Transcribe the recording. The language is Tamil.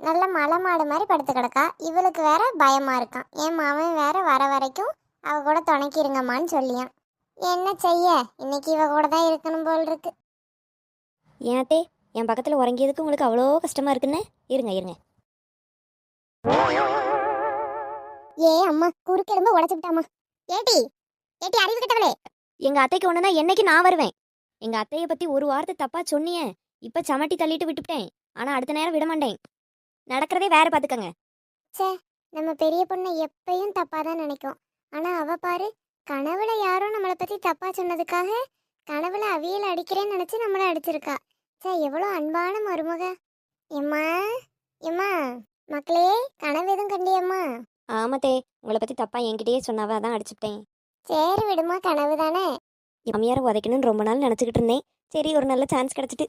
நல்ல மலை மாடு மாதிரி படுத்து கிடக்கா. இவளுக்கு வேற பயமா இருக்கான். என் மாமன் வேற வர வரைக்கும் அவ கூட துணைக்கிருங்கம்மான்னு சொல்லியான். என்ன செய்ய, இன்னைக்கு இவ கூட தான் இருக்கணும் போல் இருக்கு. ஏன்ட்டே என் பக்கத்தில் உறங்கியதுக்கு உங்களுக்கு அவ்வளோ கஷ்டமாக இருக்குன்னு. இருங்க இருங்க. ஏ அம்மா, குறுக்கெலும்பு உடச்சுட்டாமா. ஏட்டி ஏட்டி, அறிவு கட்டவளே. எங்கள் அத்தைக்கு ஒன்றுனா என்னைக்கு நான் வருவேன். எங்கள் அத்தையை பற்றி ஒரு வார்த்தை தப்பாக சொன்னியே, இப்போ சமட்டி தள்ளிட்டு விட்டுவிட்டேன். ஆனால் அடுத்த நேரம் விட மாட்டேன். நடக்கிறதே வேற பார்த்துக்கங்க. சே, நம்ம பெரிய பொண்ணை எப்பயும் தப்பா தான் நினைக்கும். ஆனா அவ பாரு, கனவுல யாரோ நம்மளை பத்தி தப்பா சொன்னதுக்காக கனவுல அவியல் அடிக்கிறேன்னு நினைச்சு நம்மள அடிச்சிருக்கா. சே, எவ்வளோ அன்பான மருமக. எம்மா எம்மா, மக்களே, கனவு எதுவும் கண்டியம்மா? ஆமாத்தே, உங்களை பற்றி தப்பாக என்கிட்டயே சொன்னாவ, அதான் அடிச்சுட்டேன். சரி விடுமா, கனவு தானே. என் மாமியாரை உதைக்கணும்னு ரொம்ப நாள் நினச்சிக்கிட்டு இருந்தேன். சரி, ஒரு நல்ல சான்ஸ் கிடச்சிட்டு.